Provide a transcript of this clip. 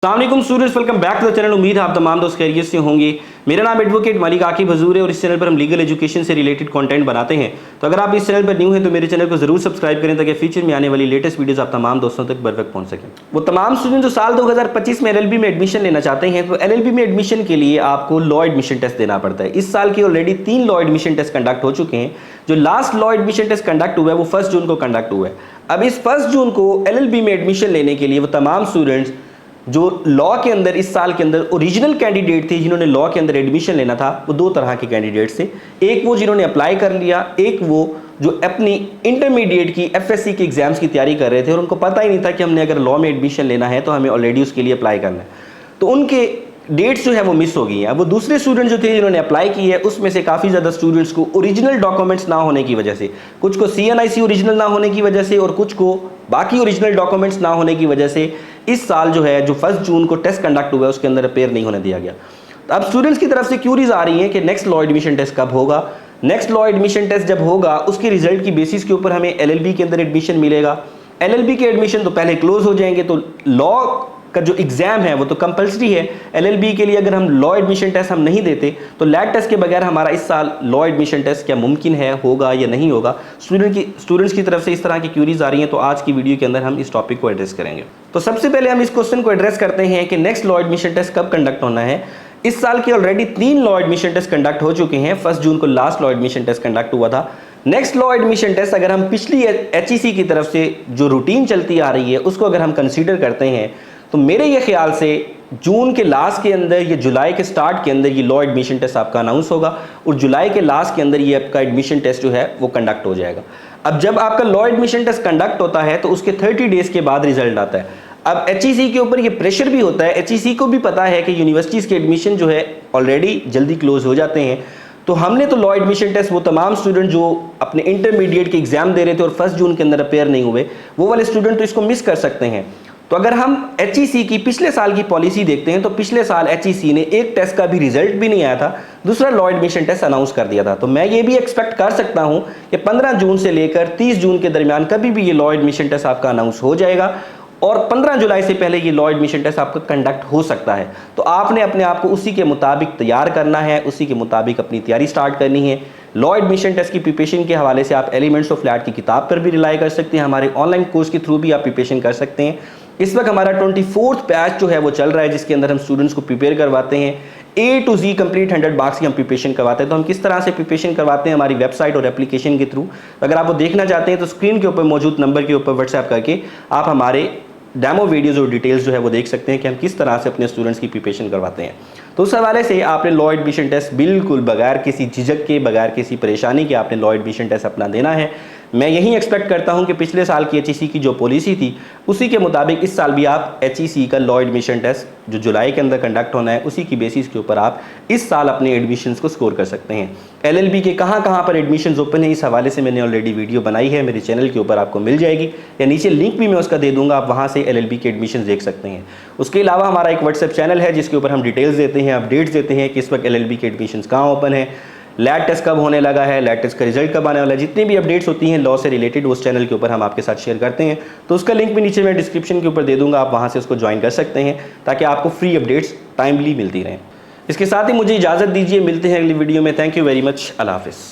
अस्सलाम students, welcome back to the channel. उम्मीद है आप तमाम दोस्त खैरियत से होंगे। मेरा नाम एडवोकेट मलिक आकिब हजूर है और इस चैनल पर हम लीगल एजुकेशन से रिलेटेड कंटेंट बनाते हैं। तो अगर आप इस चैनल पर न्यू हैं तो मेरे चैनल को जरूर सब्सक्राइब करें ताकि फ्यूचर में आने वाली लेटेस्ट वीडियोस आप तमाम दोस्तों तक बर वक्त पहुंच सकें। वो तमाम स्टूडेंट जो साल 2025 में LLB में एडमिशन लेना चाहते हैं, तो LLB में एडमिशन के लिए आपको लॉ एडमिशन टेस्ट देना पड़ता है। इस साल की already 3 law admission test conduct हो चुके हैं। जो last law admission test conduct हुआ है वो 1 जून को कंडक्ट हुआ है। अब इस 1 जून को LLB में एडमिशन लेने के लिए वो तमाम स्टूडेंट्स जो लॉ के अंदर इस साल के अंदर ओरिजिनल कैंडिडेट थे जिन्होंने लॉ के अंदर एडमिशन लेना था, वो 2 तरह के कैंडिडेट्स थे। एक वो जिन्होंने अप्लाई कर लिया, एक वो जो अपनी इंटरमीडिएट की FSC के एग्जाम्स की तैयारी कर रहे थे और उनको पता ही नहीं था कि हमने अगर लॉ में एडमिशन लेना है तो हमें ऑलरेडी उसके लिए अप्लाई करना है। तो उनके डेट्स जो है वो मिस हो गई हैं। अब वो दूसरे स्टूडेंट जो थे जिन्होंने अप्लाई की है, उसमें से काफ़ी ज़्यादा स्टूडेंट्स को ओरिजिनल डॉक्यूमेंट्स ना होने की वजह से, कुछ को CNIC ओरिजिनल ना होने की वजह से और कुछ को बाकी ओरिजिनल डॉक्यूमेंट्स ना होने की वजह से इस साल जो है जो 1 जून को टेस्ट कंडक्ट हुआ है उसके अंदर अपेयर नहीं होने दिया गया। तो अब स्टूडेंट्स की तरफ से क्यूरीज आ रही हैं कि नेक्स्ट लॉ एडमिशन टेस्ट कब होगा। नेक्स्ट लॉ एडमिशन टेस्ट जब होगा उसके रिजल्ट की बेसिस के ऊपर हमें LLB के अंदर एडमिशन मिलेगा। LLB के एडमिशन तो पहले क्लोज हो जाएंगे, तो लॉ का जो एग्जाम है वो तो कंपलसरी है। LLB के लिए अगर हम लॉ एडमिशन टेस्ट हम नहीं देते तो लैब टेस्ट के बगैर हमारा इस साल लॉ एडमिशन टेस्ट क्या मुमकिन है, होगा या नहीं होगा। स्टूडेंट्स की तरफ से इस तरह की क्यूरीज आ रही हैं, तो आज की वीडियो के अंदर हम इस टॉपिक को एड्रेस करेंगे। तो सबसे पहले हम इस क्वेश्चन को एड्रेस करते हैं कि नेक्स्ट लॉ एडमिशन टेस्ट कब कंडक्ट होना है। इस साल के already 3 law admission test conduct हो चुके हैं। 1 जून को last law admission test conduct हुआ था। नेक्स्ट लॉ एडमिशन टेस्ट अगर हम पिछली HEC की तरफ से जो रूटीन चलती आ रही है उसको अगर हम कंसीडर करते हैं तो मेरे ये ख्याल से जून के लास्ट के अंदर या जुलाई के स्टार्ट के अंदर ये लॉ एडमिशन टेस्ट आपका अनाउंस होगा और जुलाई के लास्ट के अंदर ये आपका एडमिशन टेस्ट जो है वो कंडक्ट हो जाएगा। अब जब आपका लॉ एडमिशन टेस्ट कंडक्ट होता है तो उसके 30 डेज के बाद रिजल्ट आता है। अब HEC के ऊपर ये प्रेशर भी होता है। HEC को भी पता है कि यूनिवर्सिटीज़ के एडमिशन जो है ऑलरेडी जल्दी क्लोज हो जाते हैं। तो हमने तो लॉ एडमिशन टेस्ट वो तमाम स्टूडेंट जो अपने इंटरमीडिएट के एग्जाम दे रहे थे और 1 जून के अंदर अपेयर नहीं हुए, वो वाले स्टूडेंट तो इसको मिस कर सकते हैं। तो अगर हम HEC की पिछले साल की पॉलिसी देखते हैं तो पिछले साल HEC ने एक टेस्ट का भी रिजल्ट भी नहीं आया था, दूसरा लॉ एडमिशन टेस्ट अनाउंस कर दिया था। तो मैं ये भी एक्सपेक्ट कर सकता हूं कि 15 जून से लेकर 30 जून के दरमियान कभी भी ये लॉ एडमिशन टेस्ट आपका अनाउंस हो जाएगा और 15 जुलाई से पहले ये लॉ एडमिशन टेस्ट आपका कंडक्ट हो सकता है। तो आपने अपने आप को उसी के मुताबिक तैयार करना है, उसी के मुताबिक अपनी तैयारी स्टार्ट करनी है। लॉ एडमिशन टेस्ट की प्रिपरेशन के हवाले से आप एलिमेंट्स ऑफ लैट की किताब पर भी रिलाई कर सकते हैं। हमारे ऑनलाइन कोर्स के थ्रू भी आप प्रिपरेशन कर सकते हैं। इस वक्त हमारा 24th बैच जो है वो चल रहा है, जिसके अंदर हम स्टूडेंट्स को प्रिपेयर करवाते हैं। A to Z complete 100 marks की हम प्रिपरेशन करवाते हैं। तो हम किस तरह से प्रिपरेशन करवाते हैं हमारी वेबसाइट और एप्लीकेशन के थ्रू, अगर आप वो देखना चाहते हैं तो स्क्रीन के ऊपर मौजूद नंबर के ऊपर व्हाट्सएप करके आप हमारे डेमो वीडियोज़ और डिटेल्स जो है वो देख सकते हैं कि हम किस तरह से अपने स्टूडेंट्स की प्रिपरेशन करवाते हैं। तो उस हवाले से आपने लॉ एडमिशन टेस्ट बिल्कुल बगैर किसी झिझक के, बगैर किसी परेशानी के आपने लॉ एडमिशन टेस्ट अपना देना है। मैं यही एक्सपेक्ट करता हूं कि पिछले साल की HEC की जो पॉलिसी थी उसी के मुताबिक इस साल भी आप HEC का लॉ एडमिशन टेस्ट जो जुलाई के अंदर कंडक्ट होना है उसी की बेसिस के ऊपर आप इस साल अपने एडमिशन्स को स्कोर कर सकते हैं। LLB के कहाँ पर एडमिशन्स ओपन है इस हवाले से मैंने ऑलरेडी वीडियो बनाई है, मेरे चैनल के ऊपर आपको मिल जाएगी या नीचे लिंक भी मैं उसका दे दूंगा, आप वहाँ से LLB के एडमिशन देख सकते हैं। उसके अलावा हमारा एक व्हाट्सएप चैनल है जिसके ऊपर हम डिटेल्स देते हैं, अपडेट्स देते हैं कि इस वक्त LLB के एडमिशन्स कहाँ ओपन है, लैट टेस्ट कब होने लगा है, लैट टेस्ट का रिजल्ट कब आने वाला है। जितनी भी अपडेट्स होती हैं लॉ से रिलेटेड उस चैनल के ऊपर हम आपके साथ शेयर करते हैं। तो उसका लिंक भी नीचे मैं डिस्क्रिप्शन के ऊपर दे दूंगा, आप वहां से उसको ज्वाइन कर सकते हैं ताकि आपको फ्री अपडेट्स टाइमली मिलती रहें। इसके साथ ही मुझे इजाज़त दीजिए, मिलते हैं अगली वीडियो में। थैंक यू वेरी मच, अल्लाह हाफिज़।